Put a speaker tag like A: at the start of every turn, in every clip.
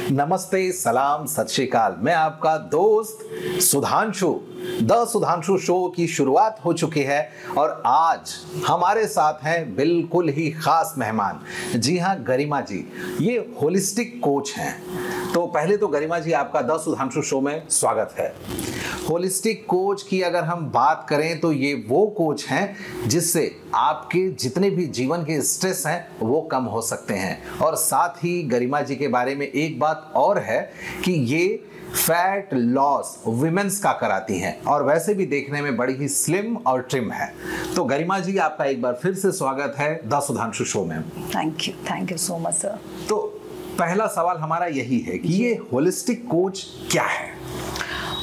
A: नमस्ते, सलाम, सत श्री अकाल। मैं आपका दोस्त सुधांशु। द सुधांशु शो की शुरुआत हो चुकी है और आज हमारे साथ हैं बिल्कुल ही खास मेहमान। जी हाँ, गरिमा जी, ये होलिस्टिक कोच हैं। तो पहले तो गरिमा जी, आपका द सुधांशु शो में स्वागत है। होलिस्टिक कोच की अगर हम बात करें तो ये वो कोच हैं जिससे आपके जितने भी जीवन के स्ट्रेस हैं वो कम हो सकते हैं। और साथ ही गरिमा जी के बारे में एक बात और है कि ये फैट लॉस विमेंस का कराती हैं और वैसे भी देखने में बड़ी ही स्लिम और ट्रिम है। तो गरिमा जी, आपका एक बार फिर से स्वागत है द सुधांशु शो में।
B: Thank you so much sir.
A: तो पहला सवाल हमारा यही है कि ये होलिस्टिक कोच क्या है?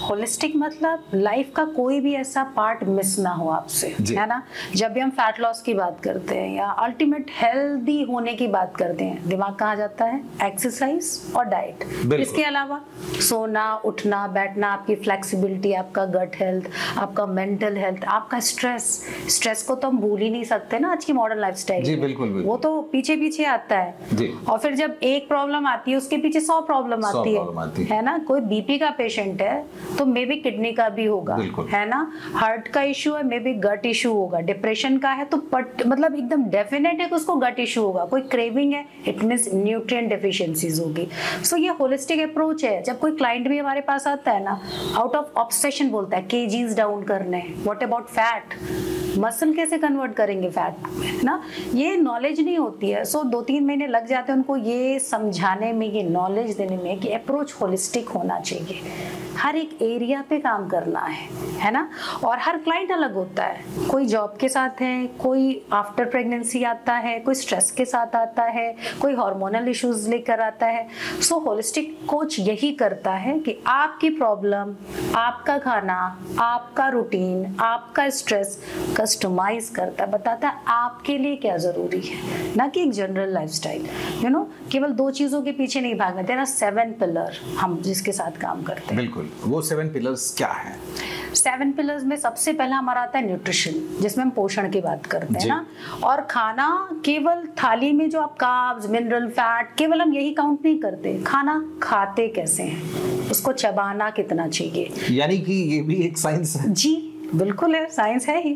B: होलिस्टिक मतलब लाइफ का कोई भी ऐसा पार्ट मिस ना हो आपसे, है ना। जब भी हम फैट लॉस की बात करते हैं या अल्टीमेट हेल्दी होने की बात करते हैं, दिमाग कहाँ जाता है? एक्सरसाइज और डाइट। इसके अलावा सोना, उठना, बैठना, आपकी फ्लेक्सिबिलिटी, आपका गट हेल्थ, आपका मेंटल हेल्थ, आपका स्ट्रेस को तो हम भूल ही नहीं सकते ना आज की मॉडर्न लाइफस्टाइल।
A: जी बिल्कुल,
B: वो तो पीछे पीछे आता है जी। और फिर जब एक प्रॉब्लम आती है उसके पीछे 100 प्रॉब्लम आती है ना। कोई बीपी का पेशेंट है तो मे बी किडनी का भी होगा, है ना। हार्ट का इशू है, मे बी गट इशू होगा। डिप्रेशन का है तो मतलब एकदम डेफिनेट है कि उसको गट इशू होगा। कोई क्रेविंग है, इट मींस न्यूट्रिएंट डेफिशिएंसीज होगी। सो ये होलिस्टिक अप्रोच है। जब कोई क्लाइंट भी हमारे पास आता है ना, आउट ऑफ ऑब्सेशन बोलता है केजीज डाउन करने, व्हाट अबाउट फैट, मसल कैसे कन्वर्ट करेंगे फैट में, ना। ये नॉलेज नहीं होती है। सो 2-3 महीने लग जाते हैं उनको ये समझाने में, ये नॉलेज देने में कि अप्रोच होलिस्टिक होना चाहिए। हर एक एरिया पे काम करना है ना। और हर क्लाइंट अलग होता है। कोई जॉब के साथ है, कोई आफ्टर प्रेगनेंसी आता है, कोई स्ट्रेस के साथ आता है, कोई हार्मोनल इश्यूज लेकर आता है। सो होलिस्टिक कोच यही करता है कि आपकी प्रॉब्लम, आपका खाना, आपका रूटीन, आपका स्ट्रेस कस्टमाइज करता है, बताता है आपके लिए क्या जरूरी है, ना कि एक जनरल लाइफस्टाइल। केवल 2 चीजों के पीछे नहीं भागना। तेरा 7 पिलर हम जिसके साथ काम करते हैं।
A: बिल्कुल, वो 7 पिलर्स क्या है?
B: 7 पिलर्स में सबसे पहला हमारा आता है न्यूट्रिशन, जिसमें हम पोषण की बात करते हैं ना। और खाना केवल थाली में जो आप कार्ब्स, मिनरल, फैट, केवल हम यही काउंट नहीं करते। खाना खाते कैसे हैं, उसको चबाना कितना चाहिए,
A: यानी कि ये भी एक साइंस है।
B: जी बिल्कुल है, साइंस है ही।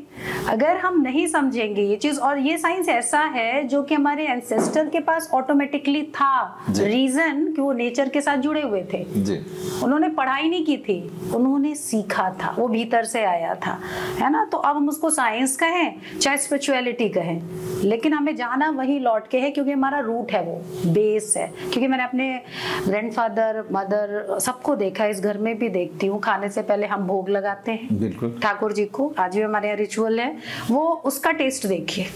B: अगर हम नहीं समझेंगे ये चीज, और ये साइंस ऐसा है जो कि हमारे एंसेस्टर के पास ऑटोमेटिकली था। रीजन कि वो नेचर के साथ जुड़े हुए थे जी। उन्होंने पढ़ाई नहीं की थी, उन्होंने सीखा था, वो भीतर से आया था, है ना। तो अब हम उसको साइंस कहें चाहे स्पिरिचुअलिटी कहें, लेकिन हमें जाना वही लौट के है, क्योंकि हमारा रूट है, वो बेस है। क्योंकि मैंने अपने ग्रैंडफादर, मदर सबको देखा, इस घर में भी देखती हूँ। खाने से पहले हम भोग लगाते हैं
A: बिल्कुल
B: ठाकुर जी को, आज भी हमारे यहाँ रिचुअल है। वो उसका टेस्ट देखिए,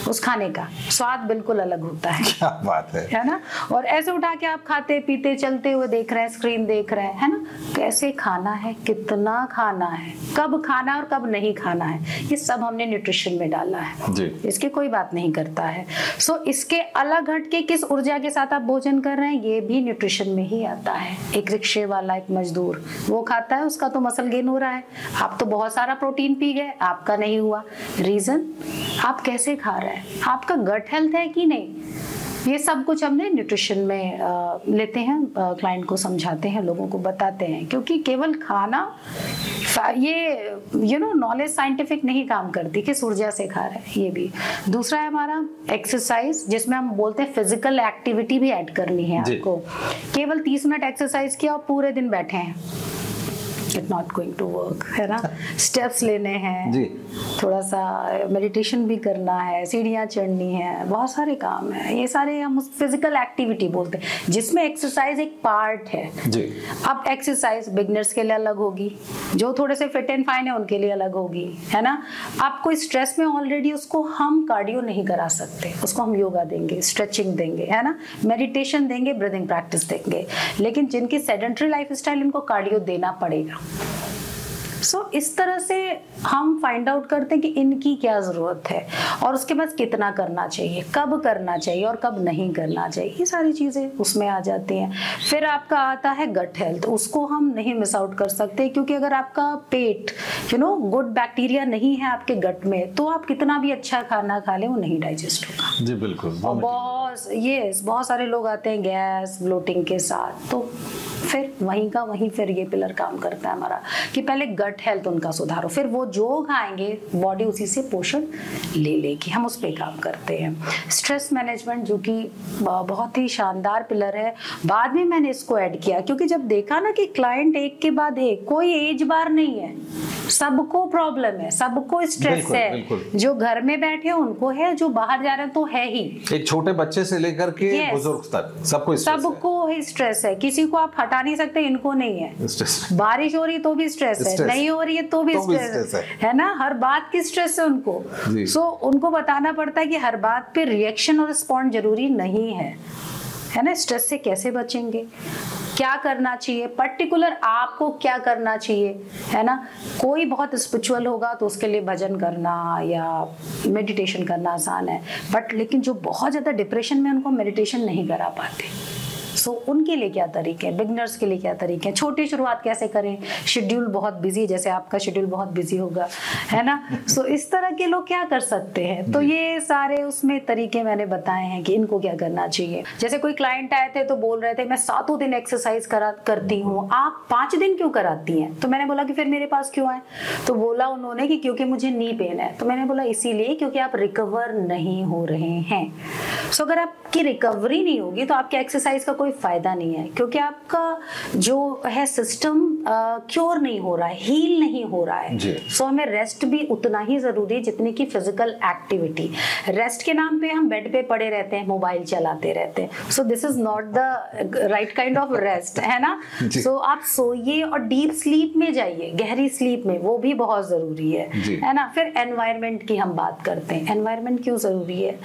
B: उस खाने का स्वाद बिल्कुल अलग होता है।
A: क्या बात है
B: ना। और ऐसे उठा के आप खाते पीते चलते हुए देख रहे हैं, स्क्रीन देख रहे हैं, है ना। कैसे खाना है, कितना खाना है, कब खाना है और कब नहीं खाना है, ये सब हमने न्यूट्रिशन में डाला है जी। इसकी कोई बात नहीं करता है। सो इसके अलग हट के किस ऊर्जा के साथ आप भोजन कर रहे हैं, ये भी न्यूट्रिशन में ही आता है। एक रिक्शे वाला, एक मजदूर, वो खाता है, उसका तो मसल गेन हो रहा है। आप तो बहुत सारा प्रोटीन पी गए, आपका नहीं हुआ। रीजन आप कैसे खा रहे हैं, आपका गट हेल्थ है कि नहीं, ये सब कुछ हमने न्यूट्रिशन में लेते हैं। क्लाइंट को समझाते हैं, लोगों को बताते हैं, क्योंकि केवल खाना ये नॉलेज साइंटिफिक नहीं काम करती किस ऊर्जा से खा रहे हैं। ये भी दूसरा है हमारा एक्सरसाइज, जिसमें हम बोलते हैं फिजिकल एक्टिविटी भी ऐड करनी है आपको। केवल 30 मिनट एक्सरसाइज किया और पूरे दिन बैठे हैं, it not going to work, है ना। स्टेप्स लेने हैं जी, थोड़ा सा मेडिटेशन भी करना है, सीढ़ियाँ चढ़नी है, बहुत सारे काम है। ये सारे हम फिजिकल एक्टिविटी बोलते हैं, जिसमें एक्सरसाइज एक पार्ट है जी। अब एक्सरसाइज बिगनर्स के लिए अलग होगी, जो थोड़े से फिट एंड फाइन है उनके लिए अलग होगी, है ना। आप कोई स्ट्रेस में ऑलरेडी, उसको हम कार्डियो नहीं करा सकते, उसको हम योगा देंगे, स्ट्रेचिंग देंगे, है ना, मेडिटेशन देंगे, ब्रीदिंग प्रैक्टिस देंगे। लेकिन जिनकी सेडेंटरी लाइफ स्टाइल, उनको कार्डियो देना पड़ेगा। सो इस तरह से हम फाइंड आउट करते हैं कि इनकी क्या जरूरत है और उसके बाद कितना करना चाहिए, कब करना चाहिए और कब नहीं करना चाहिए, ये सारी चीजें उसमें आ जाती हैं। फिर आपका आता है गट हेल्थ, उसको हम नहीं मिस आउट कर सकते, क्योंकि अगर आपका पेट गुड बैक्टीरिया नहीं है आपके गट में, तो आप कितना भी अच्छा खाना खा ले वो नहीं डाइजेस्ट होगा।
A: जी बिल्कुल।
B: और बहुत बहुत सारे लोग आते हैं गैस ब्लोटिंग के साथ, तो फिर वहीं का वहीं फिर ये पिलर काम करता है हमारा कि पहले गट हेल्थ उनका सुधारो, फिर वो जो खाएंगे बॉडी उसी से पोषण ले लेगी, हम उस पर काम करते हैं। स्ट्रेस मैनेजमेंट जो कि बहुत ही शानदार पिलर है, बाद में मैंने इसको ऐड किया क्योंकि जब देखा ना कि क्लाइंट एक के बाद एक, कोई एज बार नहीं है, सबको प्रॉब्लम है, सबको स्ट्रेस है, बिल्कुल। जो घर में बैठे हैं उनको है, जो बाहर जा रहे हैं तो है ही,
A: एक छोटे बच्चे से लेकर के बुजुर्ग तक सबको
B: ही स्ट्रेस है, किसी को आप हटा नहीं सकते, इनको नहीं है। बारिश हो रही है तो भी स्ट्रेस है, नहीं हो रही है तो भी स्ट्रेस है ना, हर बात की स्ट्रेस है उनको। सो उनको बताना पड़ता है कि हर बात पे रिएक्शन और रिस्पॉन्ड जरूरी नहीं है ना। स्ट्रेस से कैसे बचेंगे, क्या करना चाहिए, पर्टिकुलर आपको क्या करना चाहिए, है ना। कोई बहुत स्पिरिचुअल होगा तो उसके लिए भजन करना या मेडिटेशन करना आसान है, बट लेकिन जो बहुत ज्यादा डिप्रेशन में उनको मेडिटेशन नहीं करा पाते, सो उनके लिए क्या तरीके हैं, बिगनर्स के लिए क्या तरीके हैं, छोटी शुरुआत कैसे करें, शेड्यूल बहुत बिजी, जैसे आपका शेड्यूल बहुत बिजी होगा, है ना। सो इस तरह के लोग क्या कर सकते हैं, तो ये सारे उसमें तरीके मैंने बताए हैं कि इनको क्या करना चाहिए। जैसे कोई क्लाइंट आए थे तो बोल रहे थे मैं 7 दिन एक्सरसाइज करती हूँ, आप 5 दिन क्यों कराती हैं, तो मैंने बोला कि फिर मेरे पास क्यों आए, तो बोला उन्होंने कि क्योंकि मुझे नी पेन है, तो मैंने बोला इसीलिए क्योंकि आप रिकवर नहीं हो रहे हैं। सो अगर आपकी रिकवरी नहीं होगी तो आपके एक्सरसाइज का कोई फायदा नहीं है, क्योंकि आपका जो है सिस्टम क्योर नहीं हो रहा है, हील नहीं हो रहा है। सो हमें रेस्ट भी उतना ही जरूरी है जितनी की फिजिकल एक्टिविटी। रेस्ट के नाम पे हम बेड पे पड़े रहते हैं, मोबाइल चलाते रहते हैं, so this is not the right kind of rest, है ना। सो आप सोइए और डीप स्लीप में जाइए, गहरी स्लीप में, वो भी बहुत जरूरी है ना। फिर एनवायरनमेंट की हम बात करते हैं, एनवायरनमेंट क्यों जरूरी है,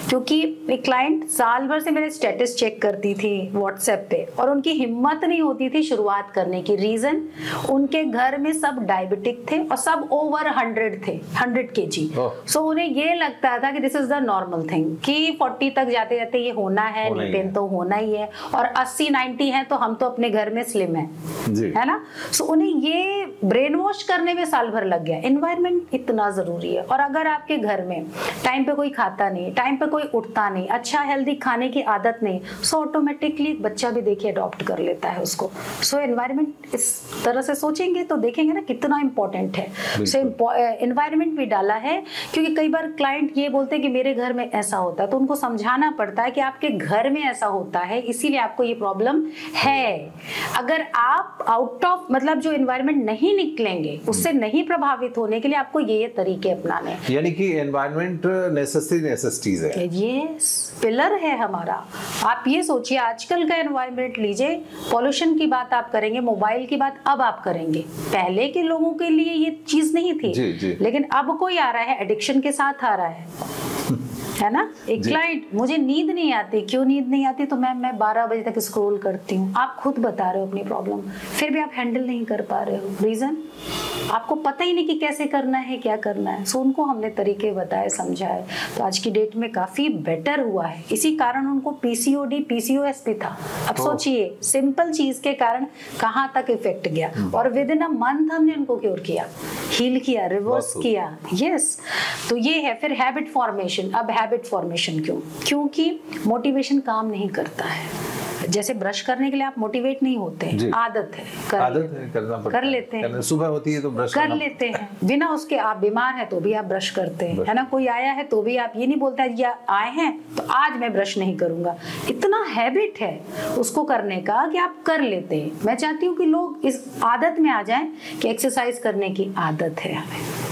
B: क्योंकि एक क्लाइंट साल भर से मेरे स्टेटस चेक करती थी व्हाट्सएप पे और उनकी हिम्मत नहीं होती थी शुरुआत करने की। रीजन, उनके घर में सब डायबिटिक थे और सब ओवर 100 थे, 100 kg। सो उन्हें ये लगता था कि this is the normal thing, कि 40 तक जाते जाते ये होना है, नी पेन तो होना ही है, और 80-90 है तो हम तो अपने घर में स्लिम है ना। सो उन्हें ये ब्रेन वॉश करने में साल भर लग गया। एनवायरनमेंट इतना जरूरी है, और अगर आपके घर में टाइम पे कोई खाता नहीं, टाइम पे कोई उठता नहीं, अच्छा हेल्दी खाने की आदत नहीं, सो ऑटोमेटिकली बच्चा भी देखिए अडॉप्ट कर लेता है उसको। सो एनवायरनमेंट इस तरह से सोचेंगे तो देखेंगे ना कितना इंपॉर्टेंट है। सो एनवायरनमेंट भी डाला है, क्योंकि कई बार क्लाइंट ये बोलते हैं कि मेरे घर में ऐसा होता है, तो उनको समझाना पड़ता है कि आपके घर में ऐसा होता है इसीलिए आपको ये प्रॉब्लम है। अगर आप आउट ऑफ मतलब जो एनवायरनमेंट नहीं निकलेंगे, उससे नहीं प्रभावित होने के लिए आपको ये तरीके अपनाने हैं।
A: यानी कि एनवायरनमेंट नेसेसिटीज है,
B: ये पिलर है हमारा। आप ये सोचिए आजकल का एनवायरनमेंट लीजिए, पॉल्यूशन की बात आप करेंगे, मोबाइल की बात अब आप करेंगे, पहले के लोगों के लिए ये चीज नहीं थी। लेकिन अब कोई आ रहा है एडिक्शन के साथ आ रहा है ना। एक क्लाइंट, मुझे नींद नहीं आती, क्यों नींद नहीं आती, तो मैं 12 बजे तक स्क्रॉल करती हूँ। आप खुद बता रहे हो अपनी प्रॉब्लम, फिर भी आप हैंडल नहीं कर पा रहे हो। रीजन, आपको पता ही नहीं कि कैसे करना है, क्या करना है। सो उनको हमने तरीके बताए, समझाए, तो आज की डेट में काफी बेटर हुआ है। इसी कारण उनको पीसीओडी पीसीओएस भी था। अब सोचिए सिंपल चीज के कारण कहाँ तक इफेक्ट गया, और विद इन अ मंथ हमने उनको क्योर किया, हील किया, रिवर्स किया। यस, तो ये है। फिर हैबिट फॉर्मेशन। अब हैबिट फॉर्मेशन क्यों? क्योंकि मोटिवेशन काम नहीं करता है। जैसे ब्रश करने के लिए आप मोटिवेट नहीं होते, आदत है, करना पड़ता, कर लेते हैं।
A: सुबह होती है तो ब्रश
B: कर लेते हैं, बिना उसके। आप बीमार हैं तो भी आप ब्रश करते हैं, है ना। कोई आया है तो भी आप ये नहीं बोलते या आए हैं तो आज मैं ब्रश नहीं करूंगा। इतना हैबिट है उसको करने का कि आप कर लेते हैं। मैं चाहती हूँ कि लोग इस आदत में आ जाएं कि एक्सरसाइज करने की आदत है हमें,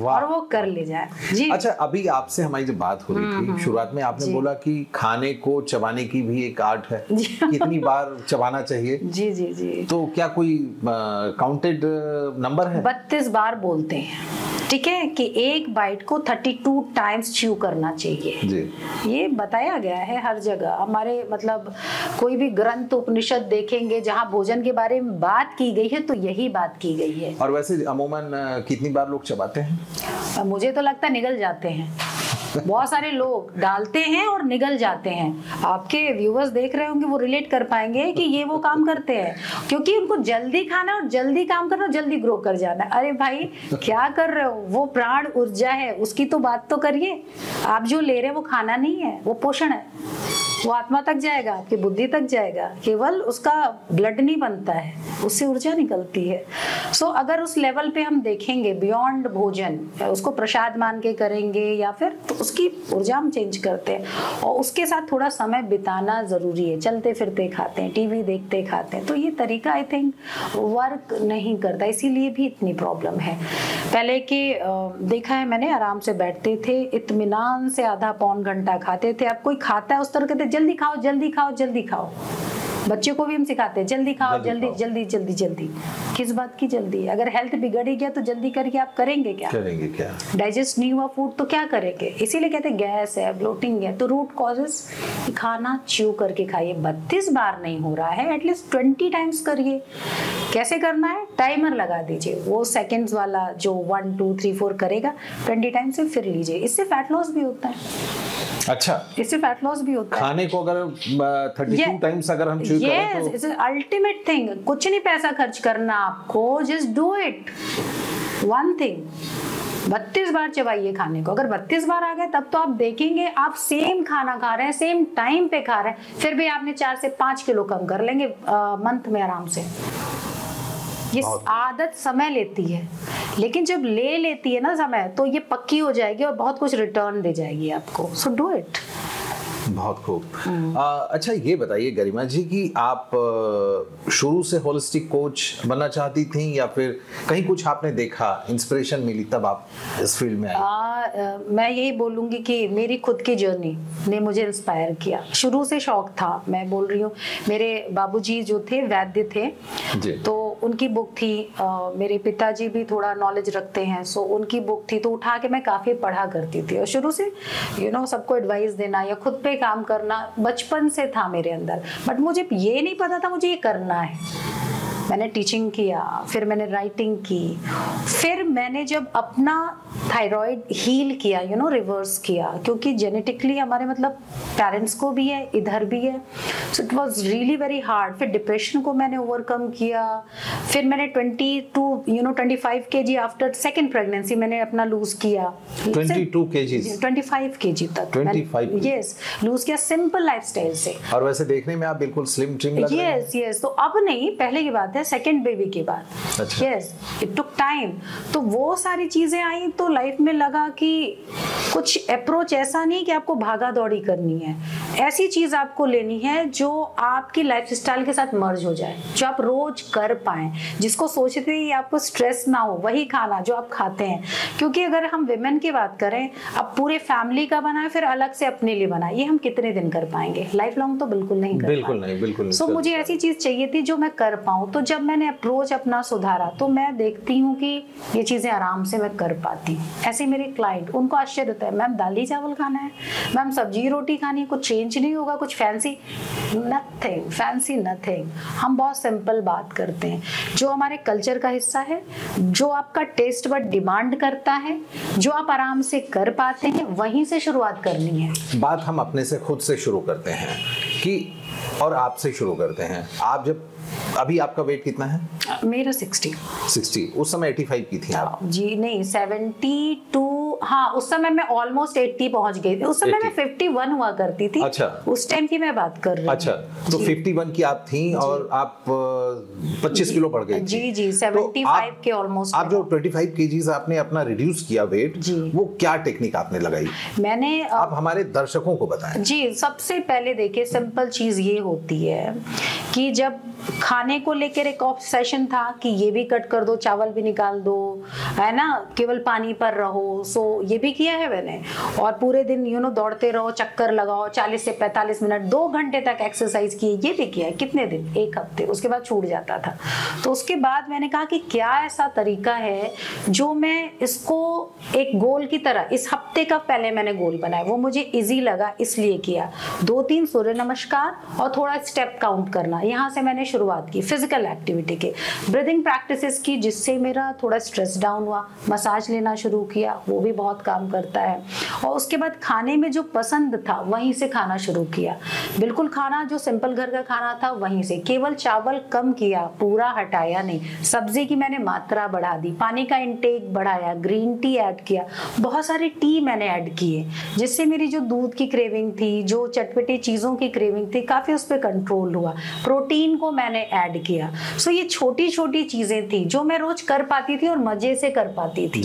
B: और वो कर ले जाए। जी।
A: अच्छा, अभी आपसे हमारी जब बात हो रही थी शुरुआत में, आपने बोला कि खाने को चबाने की भी एक आर्ट है, कितनी बार चबाना चाहिए।
B: जी जी जी।
A: तो क्या कोई काउंटेड नंबर है?
B: 32 बार बोलते हैं, ठीक है, कि एक बाइट को 32 टाइम्स च्यू करना चाहिए जी। ये बताया गया है हर जगह। हमारे मतलब कोई भी ग्रंथ उपनिषद देखेंगे जहाँ भोजन के बारे में बात की गई है तो यही बात की गई है।
A: और वैसे अमूमन कितनी बार लोग चबाते हैं?
B: मुझे तो लगता है निगल जाते हैं। बहुत सारे लोग डालते हैं और निगल जाते हैं। आपके व्यूअर्स देख रहे होंगे, वो रिलेट कर पाएंगे कि ये वो काम करते हैं, क्योंकि उनको जल्दी खाना और जल्दी काम करना, जल्दी ग्रो कर जाना। अरे भाई क्या कर रहे हो, वो प्राण ऊर्जा है, उसकी तो बात तो करिए। आप जो ले रहे हैं वो खाना नहीं है, वो पोषण है। वो आत्मा तक जाएगा, आपकी बुद्धि तक जाएगा, केवल उसका ब्लड नहीं बनता है, उससे ऊर्जा निकलती है। सो अगर उस लेवल पे हम देखेंगे बियॉन्ड भोजन, उसको प्रसाद मान के करेंगे या फिर तो उसकी ऊर्जा हम चेंज करते हैं। और उसके साथ थोड़ा समय बिताना जरूरी है, चलते फिरते खाते हैं, टीवी देखते खाते हैं, तो ये तरीका आई थिंक वर्क नहीं करता, इसीलिए भी इतनी प्रॉब्लम है। पहले के देखा है मैंने, आराम से बैठते थे, इत्मीनान से आधा पौन घंटा खाते थे। अब कोई खाता है उस तरह कहते जल्दी खाओ जल्दी खाओ जल्दी खाओ। बच्चों को भी हम सिखाते हैं जल्दी खाओ, जल्दी जल्दी जल्दी जल्दी। किस बात की जल्दी? अगर हेल्थ बिगड़ ही गया तो जल्दी करके आप करेंगे क्या? डाइजेस्ट नहीं हुआ फूड तो क्या करेंगे? इसीलिए कहते हैं गैस है, ब्लोटिंग है। तो रूट कॉजेस, खाना च्यू करके खाइए। 32 बार नहीं हो रहा है, एटलीस्ट 20 टाइम्स करिए। कैसे करना है? टाइमर लगा दीजिए, वो सेकेंड्स वाला जो 1 2 3 4 करेगा, 20 टाइम्स से फिर लीजिए। इससे फैट लॉस भी होता है।
A: अच्छा,
B: इससे फैट लॉस भी होता है।
A: खाने को अगर 32 टाइम्स अगर हम च्यू करें तो
B: इट्स अल्टीमेट थिंग। कुछ नहीं पैसा खर्च करना आपको, just do it one thing. 32 बार चबाइए खाने को। अगर 32 बार आ गए तब तो आप देखेंगे आप सेम खाना खा रहे हैं, सेम टाइम पे खा रहे हैं, फिर भी आपने 4 से 5 किलो कम कर लेंगे मंथ में आराम से। ये आदत समय लेती है, लेकिन जब ले लेती है ना समय, तो ये पक्की हो जाएगी और बहुत कुछ रिटर्न दे जाएगी आपको। So do it.
A: बहुत खूब। अच्छा, ये बताइए गरिमा जी कि आप शुरू से होलिस्टिक कोच बनना चाहती थी या फिर कहीं कुछ आपने देखा, इंस्पिरेशन मिली तब आप इस फील्ड में आई?
B: मैं यही बोलूंगी कि मेरी खुद की जर्नी ने मुझे इंस्पायर किया। शुरू से शौक था, मैं बोल रही हूँ। मेरे बाबूजी जो थे वैद्य थे, तो उनकी बुक थी। मेरे पिताजी भी थोड़ा नॉलेज रखते हैं, सो उनकी बुक थी, तो उठा के मैं काफी पढ़ा करती थी। और शुरू से सबको एडवाइस देना या खुद पे काम करना बचपन से था मेरे अंदर। बट मुझे ये नहीं पता था मुझे ये करना है। मैंने टीचिंग किया, फिर मैंने राइटिंग की, फिर मैंने जब अपना थायराइड हील किया, रिवर्स किया, क्योंकि जेनेटिकली हमारे मतलब पेरेंट्स को भी है, इधर भी है। So it was really very hard. फिर डिप्रेशन को मैंने ओवरकम किया। फिर मैंने 25 kg आफ्टर सेकंड प्रेगनेंसी मैंने अपना लूज किया।
A: 22 kg
B: 25 kg तक
A: 25
B: यस लूज किया, सिंपल लाइफस्टाइल से।
A: और वैसे देखने में आप बिल्कुल स्लिम ट्रिम लग रहे हैं।
B: यस तो अब नहीं, पहले की बात है, सेकंड बेबी के बाद। Yes, it took time. तो वो सारी चीजें आई तो लाइफ में लगा कि कुछ अप्रोच ऐसा नहीं कि आपको भागा दौड़ी करनी है। ऐसी चीज आपको लेनी है जो आपकी लाइफस्टाइल के साथ मर्ज हो जाए, जो आप रोज कर पाए, जिसको सोचते ही आपको स्ट्रेस ना हो, वही खाना जो आप खाते हैं। क्योंकि अगर हम विमेन की बात करें, अब पूरे फैमिली का बनाए फिर अलग से अपने लिए बनाए, ये हम कितने दिन कर पाएंगे? लाइफ लॉन्ग तो बिल्कुल नहीं कर पाएंगे।
A: बिल्कुल।
B: सो मुझे ऐसी चीज चाहिए थी जो मैं कर पाऊं। तो जब मैंने अप्रोच अपना सुधारा तो मैं देखती हूँ कि ये चीजें आराम से मैं कर पाती हूँ। ऐसे मेरे क्लाइंट, उनको आश्चर्य होता है, मैम दाल चावल खाना है, मैम सब्जी रोटी खानी है, कुछ चेंज नहीं होगा, कुछ फैंसी नथिंग। हम बहुत सिंपल बात करते हैं, जो हमारे कल्चर का हिस्सा है, जो आपका टेस्ट बट डिमांड करता है, जो आप आराम से कर पाते हैं, वहीं से शुरुआत करनी है।
A: बात हम अपने से खुद से शुरू करते हैं कि और आपसे शुरू करते हैं। आप जब अभी आपका वेट कितना है?
B: मेरा 60।
A: उस समय 85 की थी आप?
B: जी नहीं, 72। हाँ, उस समय मैं ऑलमोस्ट 80 पहुंच गई थी। उस समय मैं 51 हुआ करती थी।
A: अच्छा,
B: उस टाइम की मैं बात कर रही हूँ।
A: अच्छा, तो 51 की आप थी और आप 25 किलो बढ़ गई थी।
B: जी 75 के ऑलमोस्ट।
A: आप जो 25 kgs आपने अपना रिड्यूस किया वेट, वो क्या टेक्निक आपने लगाई?
B: मैंने
A: आप हमारे दर्शकों को बताएं।
B: जी, सबसे पहले देखिए, सिंपल चीज ये होती है कि जब खाने को लेकर एक ऑब्सेशन था कि ये भी कट कर दो, चावल भी निकाल दो, है ना, केवल पानी पर रहो। सो ये भी किया है मैंने। और पूरे दिन दौड़ते रहो, चक्कर लगाओ, 40 से 45 मिनट, 2 घंटे तक एक्सरसाइज की, ये भी किया है। कितने दिन? 1 हफ्ते। उसके बाद छूट जाता था। तो उसके बाद मैंने कहा कि क्या ऐसा तरीका है जो मैं इसको एक गोल की तरह, इस हफ्ते का पहले मैंने गोल बनाया, वो मुझे इजी लगा, इसलिए किया। 2-3 सूर्य नमस्कार और थोड़ा स्टेप काउंट करना, यहाँ से मैंने शुरुआत की। फिजिकल एक्टिविटी के ब्रीदिंग प्रैक्टिसेस की, जिससे मेरा थोड़ा स्ट्रेस डाउन हुआ। मसाज लेना शुरू किया, वो भी बहुत काम करता है। और उसके बाद खाने में जो पसंद था वहीं से खाना शुरू किया, बिल्कुल खाना जो सिंपल घर का खाना था वहीं से, केवल चावल कम किया, पूरा हटाया नहीं, सब्जी की मैंने मात्रा बढ़ा दी, पानी का इंटेक बढ़ाया, ग्रीन टी ऐड किया, बहुत सारे टी मैंने ऐड किए, जिससे मेरी जो दूध की क्रेविंग थी, जो चटपटी चीज़ों की क्रेविंग थी, काफ़ी उस पर कंट्रोल हुआ। प्रोटीन को मैंने ऐड किया। सो ये छोटी छोटी चीज़ें थी जो मैं रोज कर पाती थी और मजे से कर पाती थी।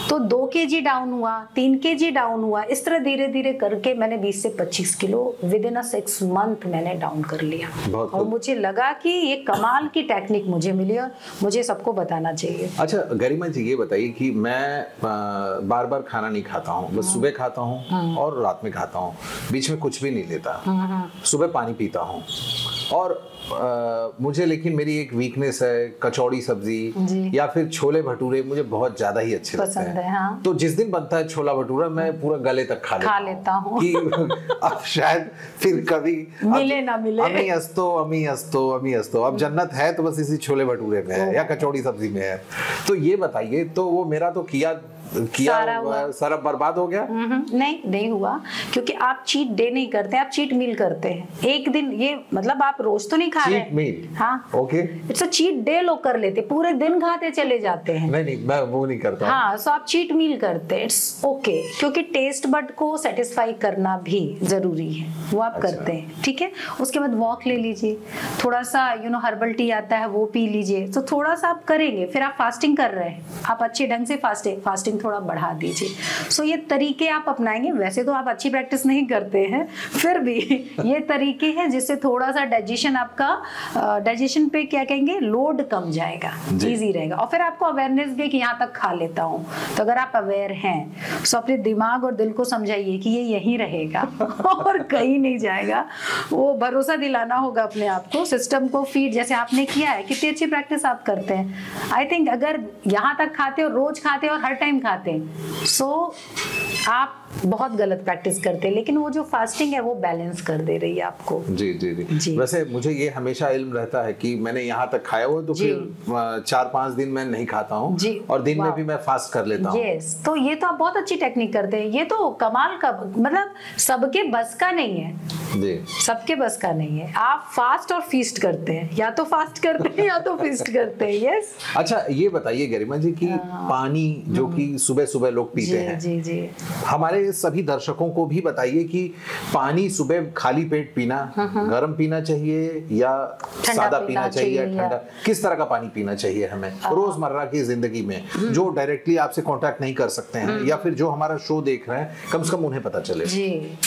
B: तो 2 kg डाउन हुआ, 3 kg डाउन हुआ, इस तरह धीरे धीरे करके मैंने 20 से 25 किलो विद इन 6 मंथ मैंने डाउन कर लिया। और मुझे लगा कि ये कमाल की टेक्निक मुझे मिली और मुझे सबको बताना चाहिए।
A: अच्छा गरिमा जी, ये बताइए कि मैं बार बार खाना नहीं खाता हूँ, बस सुबह खाता हूँ और रात में खाता हूँ, बीच में कुछ भी नहीं लेता, सुबह पानी पीता हूँ, और मुझे लेकिन मेरी एक वीकनेस है, कचौड़ी सब्जी या फिर छोले भटूरे मुझे बहुत ज्यादा ही अच्छे लगते हैं। हाँ। तो जिस दिन बनता है छोला भटूरा मैं पूरा गले तक खा लेता हूँ कि अब शायद फिर कभी
B: मिले ना मिले,
A: अमी हस्तो, अब जन्नत है तो बस इसी छोले भटूरे में है या कचौड़ी सब्जी में है। तो ये बताइए, तो वो मेरा तो किया सारा बर्बाद हो गया?
B: नहीं हुआ, क्योंकि आप चीट डे नहीं करते, आप चीट मील करते हैं। एक दिन, ये मतलब आप रोज तो नहीं खा रहे।
A: चीट मील,
B: हाँ,
A: okay,
B: it's a cheat day लोग कर लेते, पूरे दिन खाते चले जाते हैं।
A: नहीं मैं वो नहीं करता।
B: हाँ, सो आप चीट मील करते, इट्स ओके, क्योंकि टेस्ट बड को सेटिस्फाई करना भी जरूरी है, वो आप करते हैं, ठीक है। उसके बाद वॉक ले लीजिए, थोड़ा सा हर्बल टी आता है वो पी लीजिए, तो थोड़ा सा आप करेंगे। फिर आप फास्टिंग कर रहे हैं, आप अच्छे ढंग से फास्टिंग थोड़ा बढ़ा दीजिए। सो ये तरीके आप अपनाएंगे। वैसे तो आप अच्छी प्रैक्टिस नहीं करते हैं, फिर भी ये तरीके हैं जिससे थोड़ा सा डाइजेशन पे क्या कहेंगे, लोड कम जाएगा, इजी रहेगा। और फिर आपको अवेयरनेस भी कि यहाँ तक खा लेता हूँ, तो अगर आप अवेयर हैं तो अपने दिमाग और दिल को समझाइए कि ये यहीं रहेगा और कहीं नहीं जाएगा। वो भरोसा दिलाना होगा अपने आप को, सिस्टम को फीड, जैसे आपने किया है। कितनी अच्छी प्रैक्टिस आप करते हैं। आई थिंक अगर यहाँ तक खाते हो, रोज खाते हो और हर टाइम खाते हैं, सो आप बहुत गलत प्रैक्टिस करते हैं। लेकिन वो जो फास्टिंग है वो बैलेंस कर दे रही है आपको।
A: जी। वैसे मुझे ये हमेशा इल्म रहता है कि मैंने यहाँ तक खाया हुआ, तो फिर 4-5 दिन मैं नहीं खाता हूँ और दिन में भी मैं फास्ट कर लेता हूँ।
B: यस, तो ये तो आप बहुत अच्छी टेक्निक करते हैं। ये तो कमाल का, मतलब सबके बस का नहीं है जी, सबके बस का नहीं है। आप फास्ट और फीस्ट करते हैं, या तो फास्ट करते हैं या तो फीस्ट करते हैं। यस।
A: अच्छा, ये बताइए गरिमा जी कि पानी जो कि सुबह सुबह लोग पीते हैं,
B: जी,
A: हमारे सभी दर्शकों को भी बताइए कि पानी सुबह खाली पेट पीना, गर्म पीना चाहिए या सादा पीना चाहिए, ठंडा, किस तरह का पानी पीना चाहिए हमें रोजमर्रा की जिंदगी में, जो डायरेक्टली आपसे कांटेक्ट नहीं कर सकते हैं, या फिर जो हमारा शो देख रहे हैं कम से कम उन्हें पता चले।
B: जी,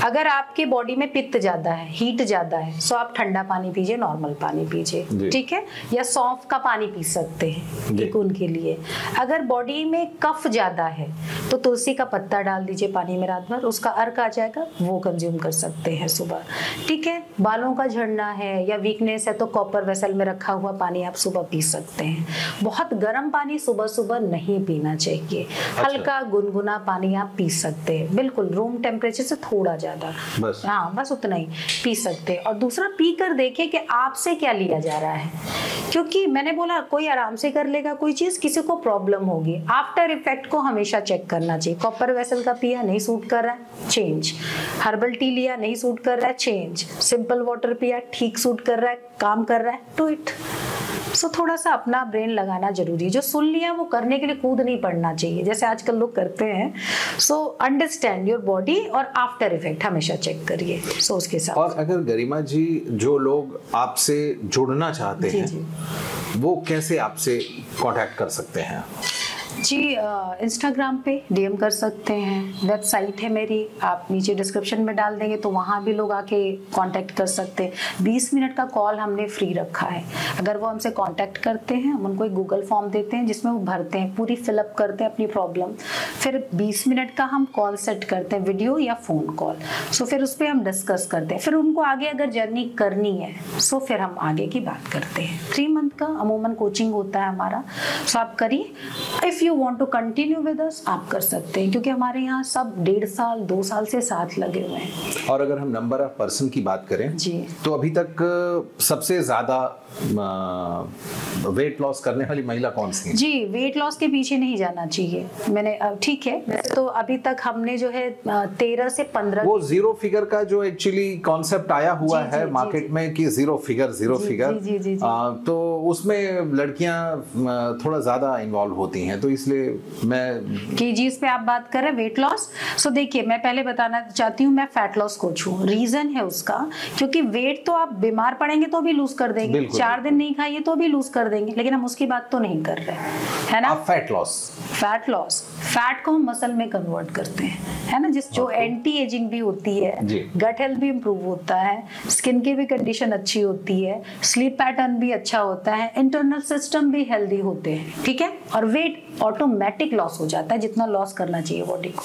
B: अगर आपके बॉडी में पित्त ज्यादा है, हीट ज्यादा है, तो आप ठंडा पानी पीजिए, नॉर्मल पानी पीजिए, ठीक है, या सौंफ का पानी पी सकते हैं एक उनके लिए। अगर बॉडी में कफ ज्यादा है तो तुलसी का पत्ता डाल दीजिए पानी में रात भर, उसका अर्क आ जाएगा, वो कंज्यूम कर सकते हैं सुबह, ठीक है। बालों का झड़ना है या वीकनेस है तो कॉपर वेसल में रखा हुआ पानी आप सुबह पी सकते हैं। बहुत गर्म पानी सुबह सुबह नहीं पीना चाहिए। हल्का गुनगुना पानी आप पी सकते हैं, बिल्कुल रूम टेम्परेचर से थोड़ा ज्यादा, बस उतना ही पी सकते हैं। और दूसरा, पी कर देखिए कि आपसे क्या लिया जा रहा है, क्योंकि मैंने बोला कोई आराम से कर लेगा कोई चीज, किसी को प्रॉब्लम होगी। आफ्टर इफेक्ट को हमेशा चेक करना चाहिए। कॉपर वेसल का पिया, नहीं सूट कर रहा है, चेंज। हर्बल टी लिया, नहीं सूट कर रहा है, चेंज। सिंपल वाटर पिया, ठीक सूट कर रहा है, काम कर रहा है, डू इट। सो थोड़ा सा अपना ब्रेन लगाना जरूरी है। जो सुन लिया वो करने के लिए कूद नहीं पड़ना चाहिए जैसे आजकल लोग करते हैं। सो अंडरस्टैंड योर बॉडी और आफ्टर इफेक्ट हमेशा चेक करिए। सो उसके साथ, और
A: अगर गरिमा जी जो लोग आपसे जुड़ना चाहते हैं वो कैसे आपसे कांटेक्ट कर सकते हैं?
B: जी, इंस्टाग्राम पे डीएम कर सकते हैं। वेबसाइट है मेरी, आप नीचे डिस्क्रिप्शन में डाल देंगे तो वहाँ भी लोग आके कांटेक्ट कर सकते हैं। 20 मिनट का कॉल हमने फ्री रखा है। अगर वो हमसे कांटेक्ट करते हैं, हम उनको एक गूगल फॉर्म देते हैं जिसमें वो भरते हैं, पूरी फिलअप करते हैं अपनी प्रॉब्लम। फिर 20 मिनट का हम कॉल सेट करते हैं, वीडियो या फ़ोन कॉल। सो फिर उस पर हम डिस्कस करते हैं। फिर उनको आगे अगर जर्नी करनी है सो फिर हम आगे की बात करते हैं। 3 मंथ का अमूमन कोचिंग होता है हमारा। सो आप करिए। If you want to continue with us, आप कर सकते हैं, क्योंकि हमारे यहाँ सब 1.5 साल 2 साल से साथ लगे हुए हैं।
A: और अगर हम नंबर ऑफ पर्सन की बात करें
B: जी, तो
A: अभी तक सबसे ज्यादा वेट लॉस करने वाली महिला कौन सी है?
B: जी, वेट लॉस के पीछे नहीं जाना चाहिए। मैंने ठीक है, वैसे तो अभी तक हमने जो है 13 से 15
A: वो जीरो फिगर का जो एक्चुअली कॉन्सेप्ट आया हुआ है मार्केट में कि जीरो फिगर तो उसमें लड़कियां थोड़ा ज्यादा इन्वॉल्व होती हैं, तो इसलिए मैं
B: केजीज पे आप बात कर रहे हैं वेट लॉस। सो देखिए, मैं पहले बताना चाहती हूँ, मैं फैट लॉस कोच हूँ। रीजन है उसका, क्योंकि वेट तो आप बीमार पड़ेंगे तो भी लूज कर देंगे, 4 दिन नहीं खाइए तो भी लूज कर देंगे, लेकिन हम उसकी बात तो नहीं कर रहे, है ना।
A: फैट लॉस,
B: फैट को हम मसल में कन्वर्ट करते हैं, है ना, जो एंटी एजिंग भी होती है, गट हेल्थ भी इंप्रूव होता है, स्किन की भी कंडीशन अच्छी होती है, स्लीप पैटर्न भी अच्छा होता है, इंटरनल सिस्टम भी हेल्दी होते हैं, ठीक है, और वेट ऑटोमेटिक लॉस हो जाता है जितना लॉस करना चाहिए बॉडी को,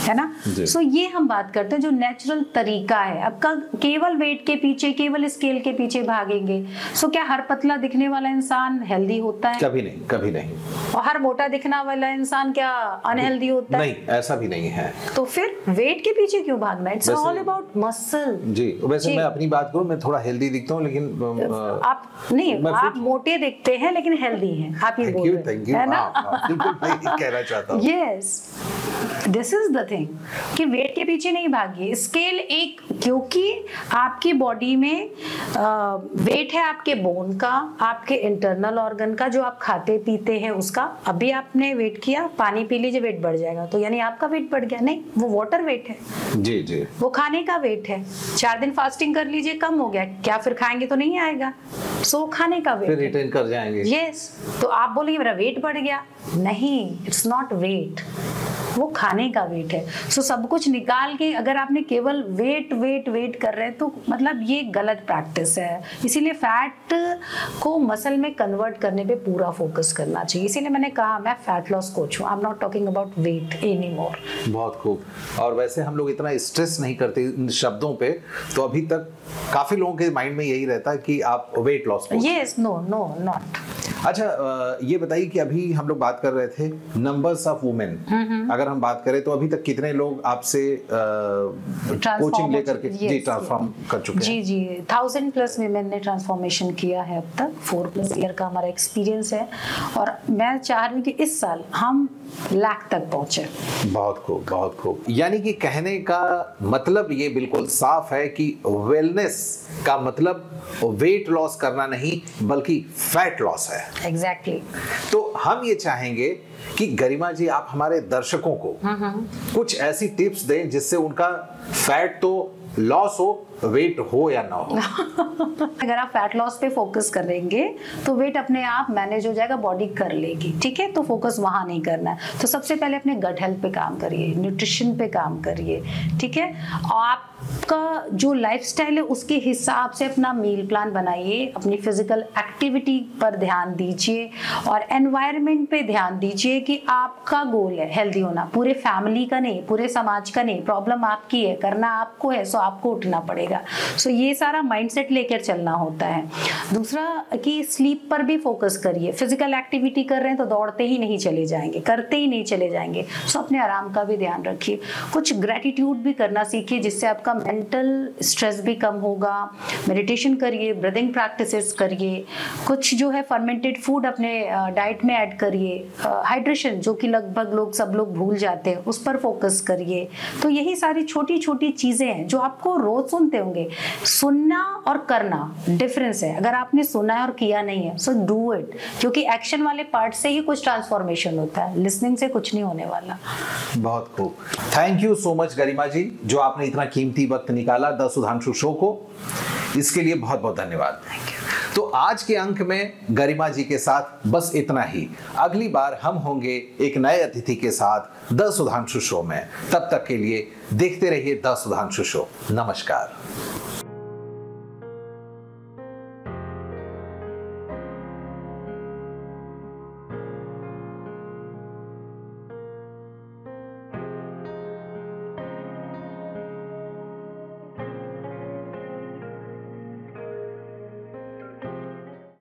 B: है ना। सो ये हम बात करते हैं जो नेचुरल तरीका है। अब केवल वेट के पीछे, केवल स्केल के पीछे भागेंगे, सो क्या हर पतला दिखने वाला इंसान हेल्दी होता है?
A: कभी नहीं।
B: और हर मोटा दिखने वाला इंसान क्या अनहेल्दी होता है?
A: नहीं, ऐसा भी नहीं है।
B: तो फिर वेट के पीछे क्यों भागना? It's all about muscle.
A: जी, वैसे मैं अपनी बात करूं, मैं थोड़ा हेल्दी दिखता हूं, लेकिन
B: आप नहीं, आप मोटे दिखते हैं लेकिन हेल्दी हैं, आप ये बोल रहे हैं, है ना।
A: बिल्कुल मैं कहना चाहता हूं।
B: Yes, this is the thing कि वेट के पीछे नहीं भागिए। स्केल एक, क्योंकि आपकी बॉडी में वेट है आपके बोन का, आपके इंटरनल ऑर्गन का, जो आप खाते पीते हैं उसका। अभी आपने वेट किया, पानी पी लीजिए, वेट बढ़ जाएगा, तो यानी आपका वेट बढ़ गया? नहीं, वो वाटर वेट है।
A: जी,
B: वो खाने का वेट है। 4 दिन फास्टिंग कर लीजिए, कम हो गया, क्या फिर खाएंगे तो नहीं आएगा? सो खाने का वेट,
A: फिर रिटर्न कर जाएंगे।
B: यस, तो आप बोलेंगे मेरा वेट बढ़ गया, नहीं, इट्स नॉट वेट, वो खाने का वेट है। सो सब कुछ निकाल के अगर आपने केवल वेट कर रहे हैं तो मतलब ये गलत प्रैक्टिस है। इसीलिए फैट को मसल में कन्वर्ट करने पे पूरा फोकस करना चाहिए। इसीलिए मैंने कहा मैं फैट लॉस कोच हूँ, I am not talking about wait any more.
A: बहुत खूब। और वैसे हम लोग इतना स्ट्रेस नहीं करते इन शब्दों पे, तो अभी तक काफी लोगों के माइंड में यही रहता है कि आप weight loss coach.
B: Yes, no not.
A: अच्छा, ये बताइए कि अभी हम लोग बात कर रहे थे नंबर्स ऑफ वुमेन, अगर हम बात करें तो अभी तक कितने लोग आपसे कोचिंग लेकर के ट्रांसफॉर्म कर चुके हैं?
B: जी 1000+ वीमेन ने ट्रांसफॉर्मेशन किया है अब तक। 4+ ईयर का हमारा एक्सपीरियंस है और मैं चाह रही हूँ कि इस साल हम लाख तक पहुंचे।
A: बहुत खूब। यानी कि कहने का मतलब ये बिल्कुल साफ है कि वेलनेस का मतलब वेट लॉस करना नहीं बल्कि फैट लॉस है।
B: एग्जैक्टली।
A: तो हम ये चाहेंगे कि गरिमा जी आप हमारे दर्शकों को कुछ ऐसी टिप्स दें जिससे उनका फैट तो लॉस हो, वेट हो या ना हो।
B: अगर आप फैट लॉस पे फोकस करेंगे तो वेट अपने आप मैनेज हो जाएगा, बॉडी कर लेगी, ठीक है। तो फोकस वहां नहीं करना है। तो सबसे पहले अपने गट हेल्थ पे काम करिए, न्यूट्रिशन पे काम करिए, ठीक है। और आपका जो लाइफस्टाइल है उसके हिसाब से अपना मील प्लान बनाइए, अपनी फिजिकल एक्टिविटी पर ध्यान दीजिए और एनवायरनमेंट पे ध्यान दीजिए कि आपका गोल है हेल्दी होना, पूरे फैमिली का नहीं, पूरे समाज का नहीं। प्रॉब्लम आपकी है, करना आपको है, सो आपको उठना पड़ेगा। सो ये सारा माइंडसेट लेकर चलना होता है। दूसरा कि स्लीप पर भी फोकस करिए। फिजिकल एक्टिविटी कर रहे हैं तो दौड़ते ही नहीं चले जाएंगे, करते ही नहीं चले जाएंगे। सो अपने आराम का भी ध्यान रखिए। कुछ ग्रेटिट्यूड भी करना सीखिए जिससे आपका मेंटल स्ट्रेस भी कम होगा। मेडिटेशन करिए, ब्रीदिंग प्रैक्टिसेस करिए। कुछ जो है फर्मेंटेड फूड अपने डाइट में ऐड करिए। हाइड्रेशन जो कि लगभग सब लोग भूल जाते हैं, उस पर फोकस करिए। तो यही सारी छोटी छोटी चीजें हैं जो आपको रोज सुनते होंगे। सुनना और करना डिफरेंस है। अगर आपने सुना है और किया नहीं है सो डू इट, क्योंकि एक्शन वाले पार्ट से ही कुछ ट्रांसफॉर्मेशन होता है, लिसनिंग से कुछ नहीं होने वाला।
A: बहुत खूब। थैंक यू सो मच गरिमा जी, जो आपने इतना कीमती वक्त निकाला द सुधांशु शो को, इसके लिए बहुत बहुत धन्यवाद।
B: Thank you.
A: तो आज के अंक में गरिमा जी के साथ बस इतना ही। अगली बार हम होंगे एक नए अतिथि के साथ द सुधांशु शो में। तब तक के लिए देखते रहिए द सुधांशु शो। नमस्कार।